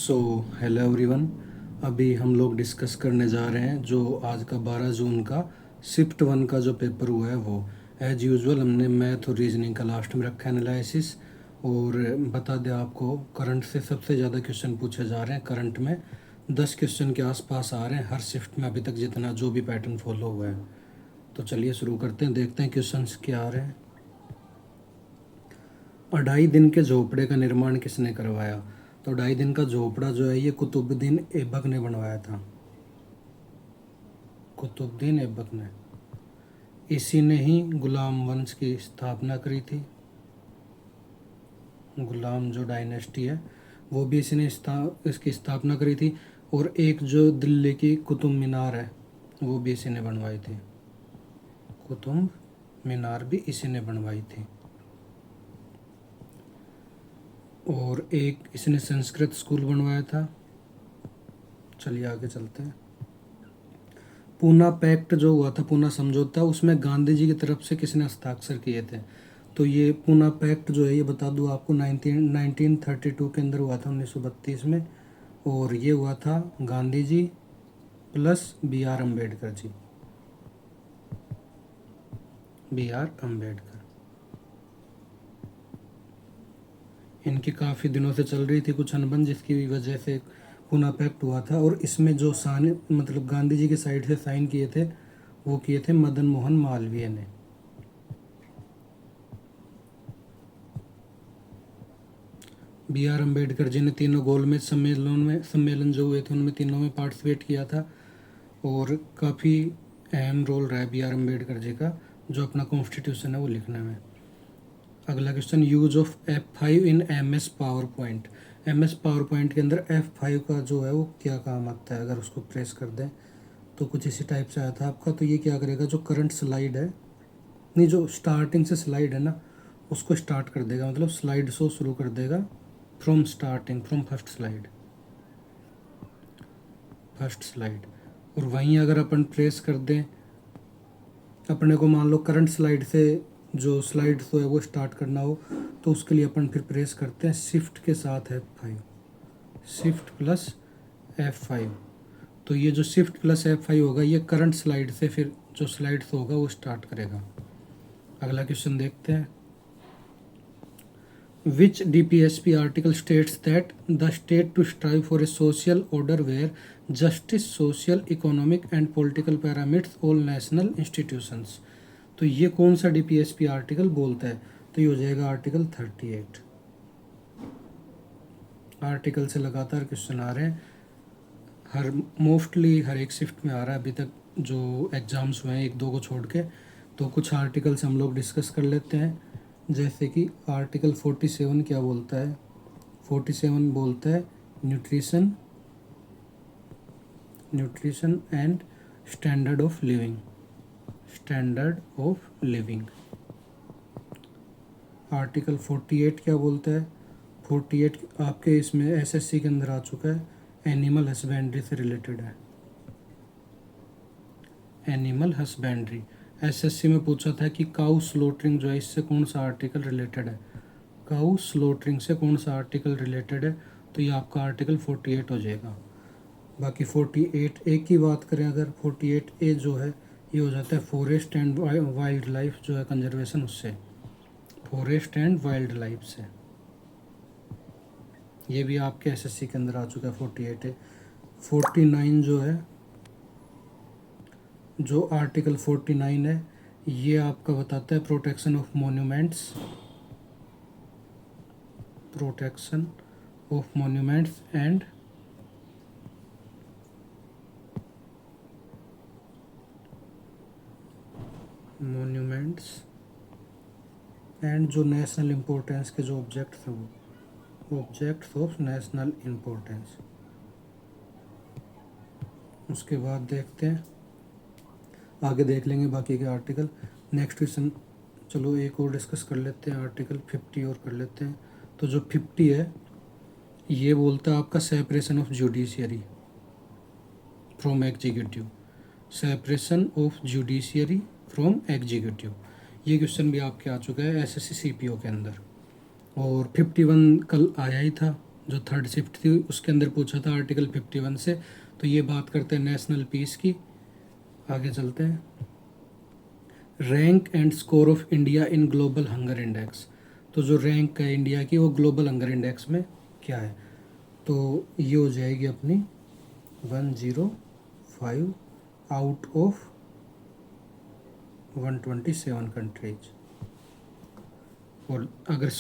So hello everyone. अभी हम लोग डिस्कस करने जा रहे हैं जो आज का 12 जून का शिफ्ट वन का जो पेपर हुआ है वो एज यूजुअल हमने मैथ और रीजनिंग का लास्ट में रखा है एनालिसिस। और बता दें आपको, करंट से सबसे ज़्यादा क्वेश्चन पूछे जा रहे हैं। करंट में 10 क्वेश्चन के आसपास आ रहे हैं हर शिफ्ट में अभी तक जितना जो भी पैटर्न फॉलो हुआ है। तो चलिए शुरू करते हैं, देखते हैं क्वेश्चंस क्या आ रहे हैं। 2.5 दिन के झोपड़े का निर्माण किसने करवाया? तो 2.5 दिन का झोपड़ा जो है ये कुतुबुद्दीन ऐबक ने बनवाया था। कुतुबुद्दीन ऐबक ने, इसी ने ही गुलाम वंश की स्थापना करी थी। गुलाम जो डायनेस्टी है वो भी इसी ने इसकी स्थापना करी थी। और एक जो दिल्ली की कुतुब मीनार है वो भी इसी ने बनवाई थी। कुतुब मीनार भी इसी ने बनवाई थी। और एक इसने संस्कृत स्कूल बनवाया था। चलिए आगे चलते हैं। पूना पैक्ट जो हुआ था, पूना समझौता, उसमें गांधी जी की तरफ से किसने हस्ताक्षर किए थे? तो ये पूना पैक्ट जो है ये बता दूँ आपको 1932 के अंदर हुआ था, 1932 में। और ये हुआ था Gandhi ji plus B R Ambedkar ji. B R Ambedkar, इनकी काफ़ी दिनों से चल रही थी कुछ अनबन, जिसकी वजह से पूना पैक्ट हुआ था। और इसमें जो साइन मतलब गांधी जी की साइड से साइन किए थे वो किए थे मदन मोहन मालवीय ने। बी आर अम्बेडकर जी ने तीनों गोलमेज सम्मेलन जो हुए थे उनमें तीनों में पार्टिसिपेट किया था। और काफ़ी अहम रोल रहा है बी आर अम्बेडकर जी का जो अपना कॉन्स्टिट्यूशन है वो लिखने में। अगला question, use of F5 in M S PowerPoint. M S PowerPoint के अंदर F5 का जो है वो क्या काम आता है? अगर उसको प्रेस कर दें तो कुछ इसी टाइप से आया था आपका। तो ये क्या करेगा, जो करंट स्लाइड है, नहीं, जो स्टार्टिंग से स्लाइड है ना, उसको स्टार्ट कर देगा, मतलब स्लाइड शो शुरू कर देगा from starting, from first slide, first slide. और वहीं अगर अपन प्रेस कर दें, अपने को मान लो करंट स्लाइड से जो स्लाइड शो है वो स्टार्ट करना हो, तो उसके लिए अपन फिर प्रेस करते हैं शिफ्ट के साथ F5, शिफ्ट प्लस F5। तो ये जो शिफ्ट प्लस F5 होगा ये करंट स्लाइड से फिर जो स्लाइड शो होगा वो स्टार्ट करेगा। अगला क्वेश्चन देखते हैं। Which DPSP article states that the state to strive for a social order where justice, social, economic and political permits all national institutions? तो ये कौन सा DPSP आर्टिकल बोलता है? तो ये हो जाएगा आर्टिकल 38। आर्टिकल से लगातार क्वेश्चन आ रहे हैं, मोस्टली हर एक शिफ्ट में आ रहा है अभी तक जो एग्ज़ाम्स हुए हैं, एक दो को छोड़ के। तो कुछ आर्टिकल से हम लोग डिस्कस कर लेते हैं, जैसे कि आर्टिकल 47 क्या बोलता है? 47 बोलता है nutrition, nutrition and standard of living, standard of living. Article 48 क्या बोलता है? 48 आपके इसमें एसएससी के अंदर आ चुका है, एनिमल हस्बेंड्री से रिलेटेड है। एनिमल हस्बेंड्री एसएससी में पूछा था कि काउ स्लोटरिंग जो है इससे कौन सा आर्टिकल रिलेटेड है? काउ स्लोटरिंग से कौन सा आर्टिकल रिलेटेड है? तो ये आपका आर्टिकल 48 हो जाएगा। बाकी 48A की बात करें अगर, 48A जो है ये हो जाता है फॉरेस्ट एंड वाइल्ड लाइफ जो है कंजर्वेशन, उससे फॉरेस्ट एंड वाइल्ड लाइफ से। ये भी आपके एसएससी के अंदर आ चुका है 48A। 49 जो है, जो आर्टिकल 49 है ये आपका बताता है protection of monuments, protection of monuments and जो नेशनल इम्पोर्टेंस के जो ऑब्जेक्ट्स हैं वो ऑब्जेक्ट्स ऑफ नेशनल इम्पोर्टेंस। उसके बाद देखते हैं, आगे देख लेंगे बाकी के आर्टिकल। नेक्स्ट क्वेश्चन, चलो एक और डिस्कस कर लेते हैं, आर्टिकल 50 और कर लेते हैं। तो जो 50 है ये बोलता है आपका separation of judiciary from executive, separation of judiciary from executive. ये क्वेश्चन भी आपके आ चुका है एसएससी सीपीओ के अंदर। और 51 कल आया ही था, जो थर्ड शिफ्ट थी उसके अंदर पूछा था आर्टिकल 51 से। तो ये बात करते हैं नेशनल पीस की। आगे चलते हैं। Rank and score of India in global hunger index. तो जो रैंक है इंडिया की वो ग्लोबल हंगर इंडेक्स में क्या है, तो ये हो जाएगी अपनी 105 आउट ऑफ 127 कंट्रीज। और अगर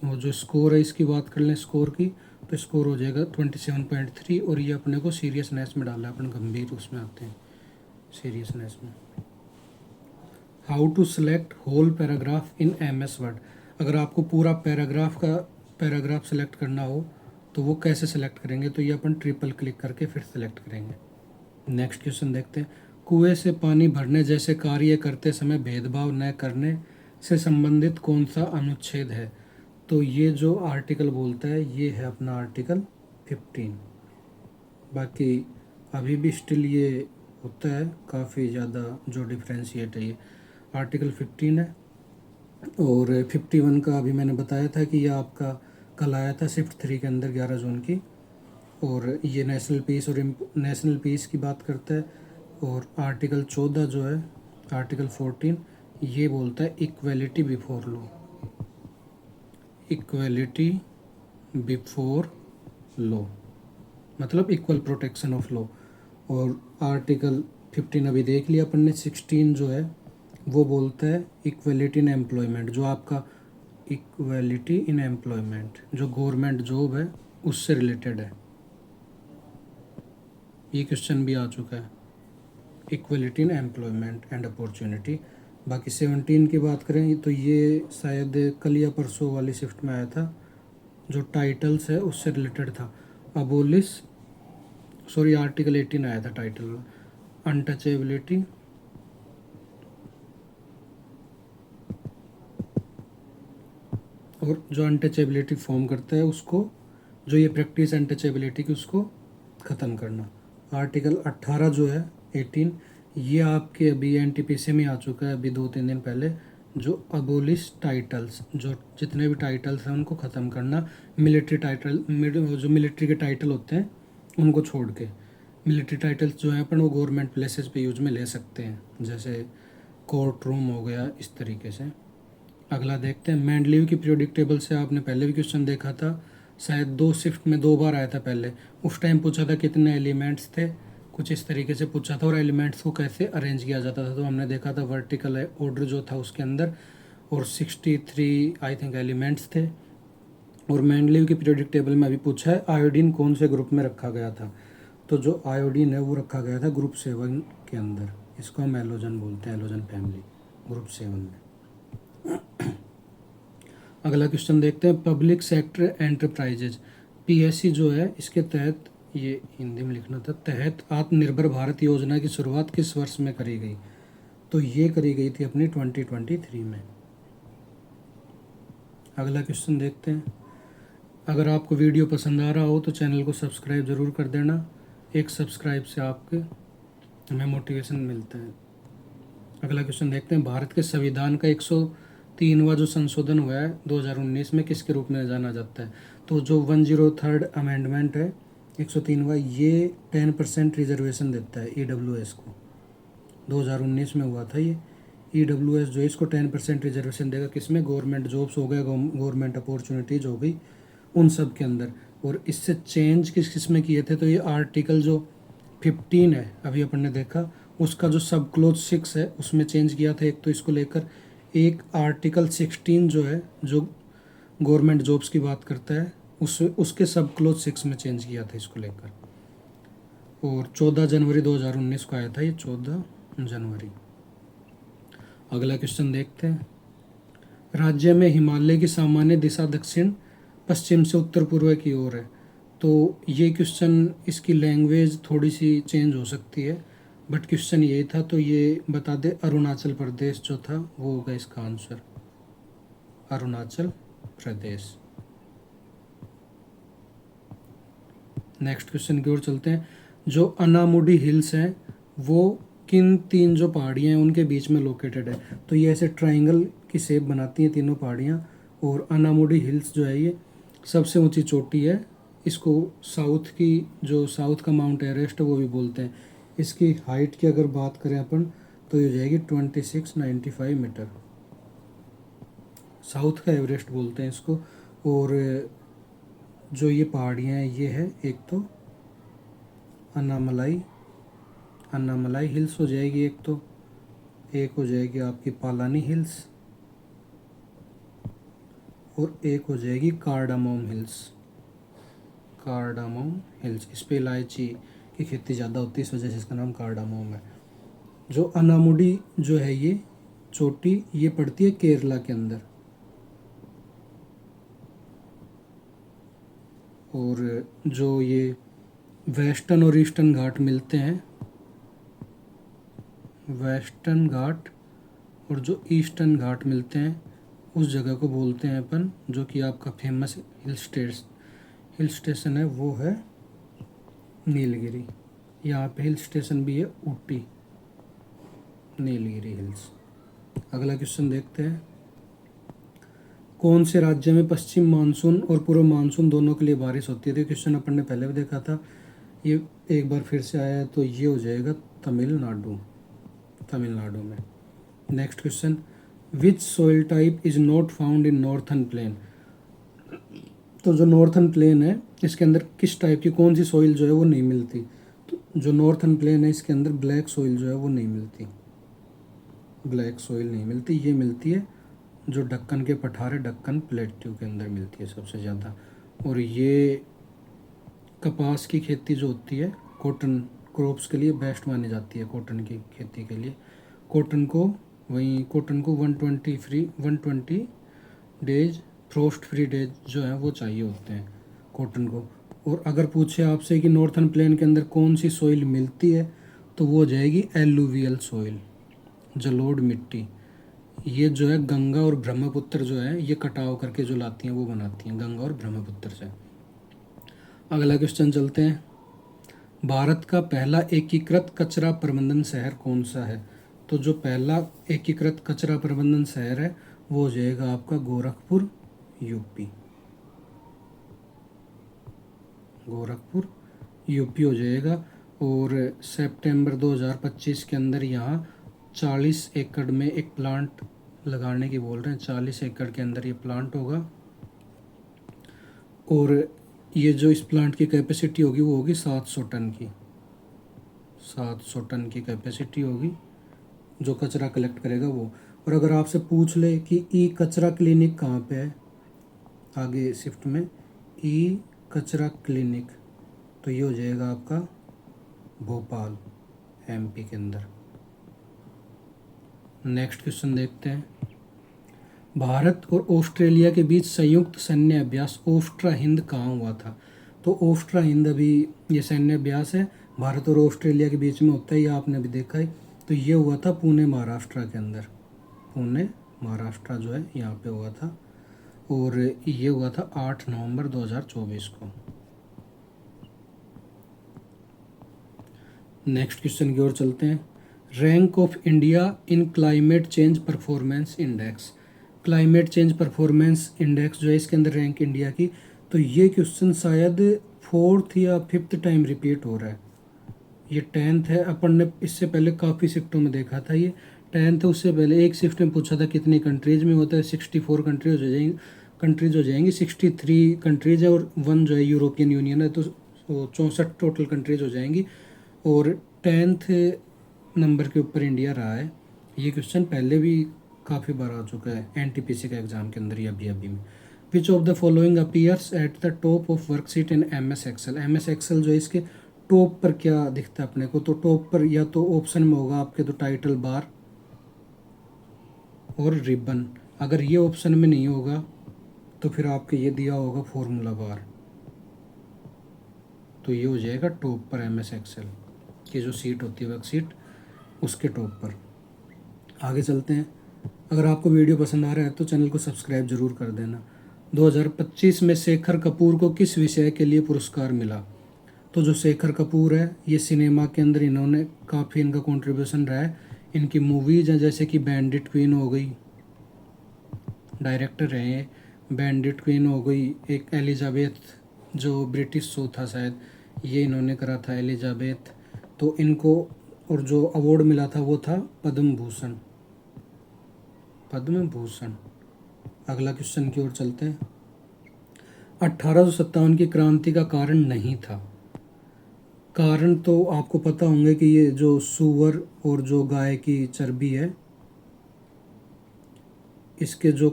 वो जो स्कोर है इसकी बात कर लें स्कोर की, तो स्कोर हो जाएगा 27.3। और ये अपने को सीरियसनेस में डाला है, अपन गंभीर उसमें आते हैं सीरियसनेस में। How to select whole paragraph in MS Word. अगर आपको पूरा पैराग्राफ सेलेक्ट करना हो तो वो कैसे सेलेक्ट करेंगे, तो ये अपन ट्रिपल क्लिक करके फिर सेलेक्ट करेंगे। नेक्स्ट क्वेश्चन देखते हैं। कुएं से पानी भरने जैसे कार्य करते समय भेदभाव न करने से संबंधित कौन सा अनुच्छेद है, तो ये जो आर्टिकल बोलता है ये है अपना आर्टिकल 15। बाकी अभी भी स्टिल ये होता है काफ़ी ज़्यादा जो डिफ्रेंशिएट है ये आर्टिकल 15 है। और 51 का अभी मैंने बताया था कि यह आपका कल आया था शिफ्ट 3 के अंदर 11 जून की। और ये नेशनल पीस की बात करता है। और आर्टिकल 14 जो है आर्टिकल 14 ये बोलता है equality before law, equality before law मतलब इक्वल प्रोटेक्शन ऑफ लॉ। और आर्टिकल 15 अभी देख लिया अपन ने। 16 जो है वो बोलता है इक्वलिटी इन एम्प्लॉयमेंट, जो आपका इक्वलिटी इन एम्प्लॉयमेंट जो गवर्नमेंट जॉब है उससे रिलेटेड है। ये क्वेश्चन भी आ चुका है, equality in employment and opportunity. बाकी 17 की बात करें तो ये शायद कल या परसों वाली शिफ्ट में आया था, जो टाइटल्स है उससे रिलेटेड था। आर्टिकल 18 आया था टाइटल, अनटचेबिलिटी और जो अनटचेबिलिटी फॉर्म करता है उसको, जो ये प्रैक्टिस अनटचेबिलिटी की उसको ख़त्म करना। आर्टिकल 18 जो है 18 ये आपके अभी NTPC में आ चुका है अभी 2-3 दिन पहले, जो अबोलिश टाइटल्स, जो जितने भी टाइटल्स हैं उनको ख़त्म करना। मिलिट्री टाइटल, जो मिलिट्री के टाइटल होते हैं उनको छोड़ के। मिलिट्री टाइटल्स जो हैं अपन वो गवर्नमेंट प्लेसेस पे यूज में ले सकते हैं, जैसे कोर्ट रूम हो गया, इस तरीके से। अगला देखते हैं। मैंडलीव की पीरियोडिक टेबल से आपने पहले भी क्वेश्चन देखा था, शायद 2 शिफ्ट में 2 बार आया था पहले। उस टाइम पूछा था कितने एलिमेंट्स थे, कुछ इस तरीके से पूछा था, और एलिमेंट्स को कैसे अरेंज किया जाता था। तो हमने देखा था वर्टिकल ऑर्डर जो था उसके अंदर, और 63 आई थिंक एलिमेंट्स थे। और मैंडलीव की पीरियोडिक टेबल में अभी पूछा है आयोडीन कौन से ग्रुप में रखा गया था, तो जो आयोडीन है वो रखा गया था ग्रुप 7 के अंदर। इसको हम एलोजन बोलते हैं, एलोजन फैमिली, ग्रुप 7 में। अगला क्वेश्चन देखते हैं। पब्लिक सेक्टर एंटरप्राइजेज PSC जो है इसके तहत, ये हिंदी में लिखना था, तहत आत्मनिर्भर भारत योजना की शुरुआत किस वर्ष में करी गई, तो ये करी गई थी अपनी 2023 में। अगला क्वेश्चन देखते हैं। अगर आपको वीडियो पसंद आ रहा हो तो चैनल को सब्सक्राइब ज़रूर कर देना, एक सब्सक्राइब से आपके हमें मोटिवेशन मिलता है। अगला क्वेश्चन देखते हैं। भारत के संविधान का 103वां जो संशोधन हुआ है 2019 में किसके रूप में जाना जाता है, तो जो 103rd अमेंडमेंट है 103वां, ये 10% रिजर्वेशन देता है EWS को। 2019 में हुआ था ये। EWS जो है इसको 10% रिजर्वेशन देगा, किसमें, गवर्नमेंट जॉब्स हो गया, गवर्नमेंट अपॉर्चुनिटीज़ हो गई, उन सब के अंदर। और इससे चेंज किस में किए थे, तो ये आर्टिकल जो 15 है अभी अपन ने देखा, उसका जो सब क्लोज 6 है उसमें चेंज किया था एक, तो इसको लेकर। एक आर्टिकल 16 जो है जो गवर्नमेंट जॉब्स की बात करता है, उसके सब क्लोज 6 में चेंज किया था इसको लेकर। और 14 जनवरी 2019 को आया था ये, 14 जनवरी। अगला क्वेश्चन देखते हैं। राज्य में हिमालय की सामान्य दिशा दक्षिण पश्चिम से उत्तर पूर्व की ओर है, तो ये क्वेश्चन, इसकी लैंग्वेज थोड़ी सी चेंज हो सकती है, बट क्वेश्चन यही था, तो ये बता दे अरुणाचल प्रदेश जो था वो होगा इसका answer, Arunachal Pradesh. Next question की ओर चलते हैं। जो अनामुडी हिल्स हैं वो किन 3 जो पहाड़ियाँ हैं उनके बीच में लोकेटेड है, तो ये ऐसे ट्राइंगल की शेप बनाती हैं तीनों पहाड़ियाँ। और अनामुडी हिल्स जो है ये सबसे ऊंची चोटी है इसको साउथ का माउंट एवरेस्ट है वो भी बोलते हैं। इसकी हाइट की अगर बात करें अपन तो ये हो जाएगी 2695 मीटर। साउथ का एवरेस्ट बोलते हैं इसको। और जो ये पहाड़ियाँ हैं ये है, एक तो अन्नामलाई हिल्स हो जाएगी, एक हो जाएगी आपकी पालानी हिल्स, और एक हो जाएगी कार्डामोम हिल्स। इस पे इलायची की खेती ज़्यादा होती है, इस वजह से इसका नाम कार्डामोम है। जो अनामुडी जो है ये चोटी, ये पड़ती है केरला के अंदर। और जो ये वेस्टर्न और ईस्टर्न घाट मिलते हैं, वेस्टर्न घाट और जो ईस्टर्न घाट मिलते हैं, उस जगह को बोलते हैं अपन, जो कि आपका फेमस हिल स्टेशन है वो है नीलगिरी। यहाँ पे हिल स्टेशन भी है ऊटी, नीलगिरी हिल्स। अगला क्वेश्चन देखते हैं। कौन से राज्य में पश्चिम मानसून और पूर्व मानसून दोनों के लिए बारिश होती है? तो क्वेश्चन अपन ने पहले भी देखा था, ये एक बार फिर से आया है, तो ये हो जाएगा तमिलनाडु में। Next question, which soil type is not found in northern plain? तो जो नॉर्थन प्लेन है इसके अंदर किस टाइप की कौन सी सोइल जो है वो नहीं मिलती? तो जो नॉर्थन प्लेन है इसके अंदर ब्लैक सोइल जो है वो नहीं मिलती, ये मिलती है जो दक्कन के पठार है, दक्कन प्लेट्यू के अंदर मिलती है सबसे ज़्यादा। और ये कपास की खेती जो होती है कॉटन क्रॉप्स के लिए बेस्ट मानी जाती है, कॉटन की खेती के लिए। कॉटन को 120 डेज फ्रोस्ट फ्री डेज जो है वो चाहिए होते हैं कॉटन को। और अगर पूछे आपसे कि नॉर्थन प्लेन के अंदर कौन सी सॉइल मिलती है, तो वो हो जाएगी एलुवियल सॉइल, जलोढ़ मिट्टी। ये जो है गंगा और ब्रह्मपुत्र जो है ये कटाव करके जो लाती हैं वो बनाती हैं गंगा और ब्रह्मपुत्र से। अगला क्वेश्चन चलते हैं। भारत का पहला एकीकृत कचरा प्रबंधन शहर कौन सा है? तो जो पहला एकीकृत कचरा प्रबंधन शहर है वो हो जाएगा आपका गोरखपुर, यूपी हो जाएगा। और सितंबर 2025 के अंदर यहाँ 40 एकड़ में एक प्लांट लगाने की बोल रहे हैं, 40 एकड़ के अंदर ये प्लांट होगा। और ये जो इस प्लांट की कैपेसिटी होगी वो होगी 700 टन की, 700 टन की कैपेसिटी होगी जो कचरा कलेक्ट करेगा वो। और अगर आपसे पूछ ले कि ई कचरा क्लिनिक कहाँ पे है आगे शिफ्ट में, ई कचरा क्लिनिक, तो ये हो जाएगा आपका भोपाल, एमपी के अंदर। नेक्स्ट क्वेश्चन देखते हैं। भारत और ऑस्ट्रेलिया के बीच संयुक्त सैन्य अभ्यास ओस्ट्रा हिंद कहाँ हुआ था? तो ओस्ट्रा हिंद अभी ये सैन्य अभ्यास है भारत और ऑस्ट्रेलिया के बीच में होता है, ये आपने अभी देखा है। तो ये हुआ था पुणे महाराष्ट्र के अंदर, पुणे महाराष्ट्र जो है यहाँ पे हुआ था। और ये हुआ था 8 नवंबर 2024 को। नेक्स्ट क्वेश्चन की ओर चलते हैं। Rank of India in climate change performance index, climate change performance index जो है इसके अंदर रैंक इंडिया की। तो ये क्वेश्चन शायद 4th या 5th टाइम रिपीट हो रहा है। ये 10th है, अपन ने इससे पहले काफ़ी शिफ्टों में देखा था, ये 10th है। उससे पहले एक शिफ्ट में पूछा था कितनी कंट्रीज में होता है, 64 कंट्रीज हो जाएंगी, 63 कंट्रीज है और 1 जो है यूरोपियन यूनियन है, तो 64 टोटल कंट्रीज हो जाएंगी। और 10th नंबर के ऊपर इंडिया रहा है। ये क्वेश्चन पहले भी काफ़ी बार आ चुका है एनटीपीसी का एग्जाम के अंदर ही अभी में। Which of the following appears at the top of worksheet in MS Excel? MS Excel जो है इसके टॉप पर क्या दिखता है अपने को? तो टॉप पर या तो ऑप्शन में होगा आपके तो टाइटल बार और रिबन। अगर ये ऑप्शन में नहीं होगा तो फिर आपके ये दिया होगा फॉर्मूला बार, तो ये हो जाएगा टॉप पर MS एक्सेल की जो सीट होती है वर्कशीट उसके टॉप पर। आगे चलते हैं। अगर आपको वीडियो पसंद आ रहा है तो चैनल को सब्सक्राइब जरूर कर देना। 2025 में शेखर कपूर को किस विषय के लिए पुरस्कार मिला? तो जो शेखर कपूर है ये सिनेमा के अंदर इन्होंने काफ़ी इनका कंट्रीब्यूशन रहा है। इनकी मूवीज़ हैं जैसे कि बैंडिट क्वीन हो गई, डायरेक्टर रहे हैं, बैंडिट क्वीन हो गई, एक एलिजाबेथ जो ब्रिटिश शो था शायद, ये इन्होंने करा था, एलिजाबेथ। तो इनको, और जो अवार्ड मिला था वो था पद्म भूषण। पद्म भूषण। अगला क्वेश्चन की ओर चलते हैं। 1857 की क्रांति का कारण नहीं था। कारण तो आपको पता होंगे कि ये जो सूअर और जो गाय की चर्बी है, इसके जो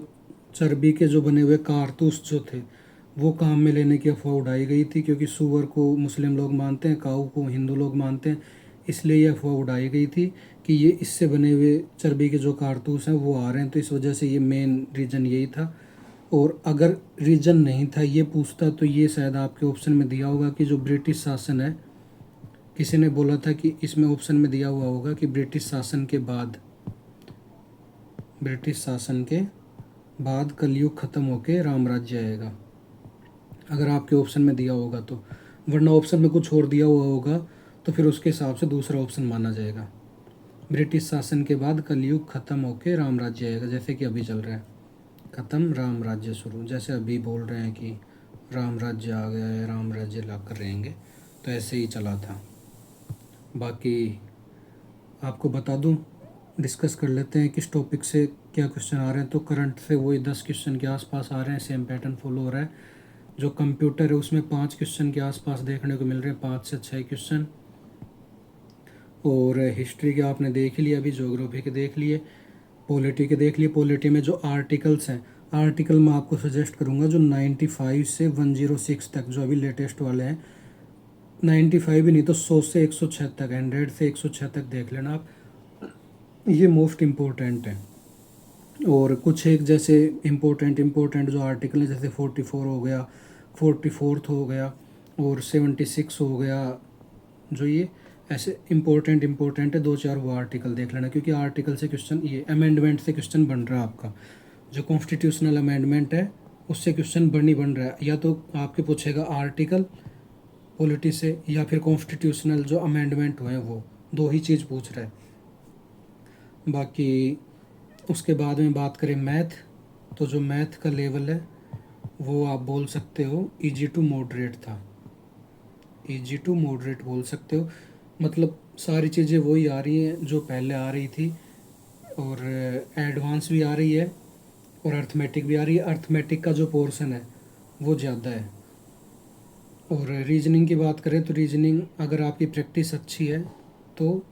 चर्बी के जो बने हुए कारतूस जो थे, वो काम में लेने की अफवाह उड़ाई गई थी, क्योंकि सूअर को मुस्लिम लोग मानते हैं, काऊ को हिंदू लोग मानते हैं। इसलिए ये अफवाह उड़ाई गई थी कि ये इससे बने हुए चर्बी के जो कारतूस हैं वो आ रहे हैं, तो इस वजह से ये मेन रीज़न यही था। और अगर रीज़न नहीं था ये पूछता, तो ये शायद आपके ऑप्शन में दिया होगा कि जो ब्रिटिश शासन है, किसी ने बोला था कि इसमें ऑप्शन में दिया हुआ होगा कि ब्रिटिश शासन के बाद, ब्रिटिश शासन के बाद कलयुग खत्म होके राम राज्य आएगा, अगर आपके ऑप्शन में दिया होगा तो। वरना ऑप्शन में कुछ और दिया हुआ होगा तो फिर उसके हिसाब से दूसरा ऑप्शन माना जाएगा। ब्रिटिश शासन के बाद कलयुग खत्म होके राम राज्य आएगा, जैसे कि अभी चल रहा है, खत्म राम राज्य शुरू, जैसे अभी बोल रहे हैं कि राम राज्य आ गया है, राम राज्य ला कर रहेंगे, तो ऐसे ही चला था। बाकी आपको बता दूं, डिस्कस कर लेते हैं किस टॉपिक से क्या क्वेश्चन आ रहे हैं। तो करंट से वही 10 क्वेश्चन के आसपास आ रहे हैं, सेम पैटर्न फॉलो हो रहा है। जो कंप्यूटर है उसमें 5 क्वेश्चन के आसपास देखने को मिल रहे हैं, 5 से 6 क्वेश्चन। और हिस्ट्री के आपने देख लिया, अभी ज्योग्राफी के देख लिए, पॉलिटी के देख लिए। पॉलिटी में जो आर्टिकल्स हैं, आर्टिकल मैं आपको सजेस्ट करूँगा जो 95 से 106 तक, जो अभी लेटेस्ट वाले हैं, 95 ही नहीं तो 100 से 106 तक, 100 से 106 तक देख लेना आप, ये मोस्ट इम्पोर्टेंट है। और कुछ एक जैसे इम्पोर्टेंट जो आर्टिकल है, जैसे 44 हो गया, 44th हो गया, और 76 हो गया, जो ये ऐसे इम्पोर्टेंट है, 2-4 वो आर्टिकल देख लेना, क्योंकि आर्टिकल से क्वेश्चन, ये अमेंडमेंट से क्वेश्चन बन रहा है आपका। जो कॉन्स्टिट्यूशनल अमेंडमेंट है उससे क्वेश्चन बन रहा है, या तो आपके पूछेगा आर्टिकल पॉलिटी से, या फिर कॉन्स्टिट्यूशनल जो अमेंडमेंट हुए हैं वो, दो ही चीज़ पूछ रहा है। बाकी उसके बाद में बात करें मैथ, तो जो मैथ का लेवल है वो आप बोल सकते हो इजी टू मॉडरेट था, इजी टू मॉडरेट बोल सकते हो। मतलब सारी चीज़ें वही आ रही हैं जो पहले आ रही थी, और एडवांस भी आ रही है, और अर्थमेटिक भी आ रही है। अर्थमेटिक का जो पोर्शन है वो ज़्यादा है। और रीजनिंग की बात करें तो रीजनिंग अगर आपकी प्रैक्टिस अच्छी है तो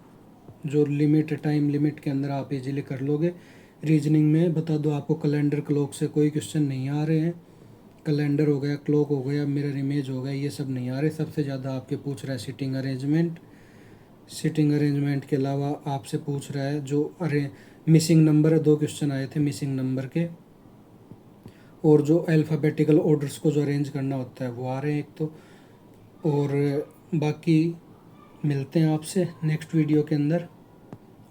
जो लिमिट, टाइम लिमिट के अंदर आप इजीली कर लोगे। रीजनिंग में बता दो आपको, कैलेंडर क्लॉक से कोई क्वेश्चन नहीं आ रहे हैं। कैलेंडर हो गया, क्लॉक हो गया, मिरर इमेज हो गया, ये सब नहीं आ रहे। सबसे ज़्यादा आपके पूछ रहा है सिटिंग अरेंजमेंट। सिटिंग अरेंजमेंट के अलावा आपसे पूछ रहा है जो मिसिंग नंबर है, 2 क्वेश्चन आए थे मिसिंग नंबर के। और जो अल्फ़ाबेटिकल ऑर्डर्स को जो अरेंज करना होता है वो आ रहे हैं एक तो। और बाकी मिलते हैं आपसे नेक्स्ट वीडियो के अंदर।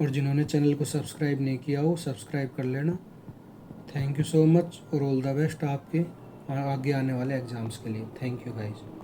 और जिन्होंने चैनल को सब्सक्राइब नहीं किया हो सब्सक्राइब कर लेना। थैंक यू सो मच, और ऑल द बेस्ट आपके आगे आने वाले एग्ज़ाम्स के लिए। Thank you guys.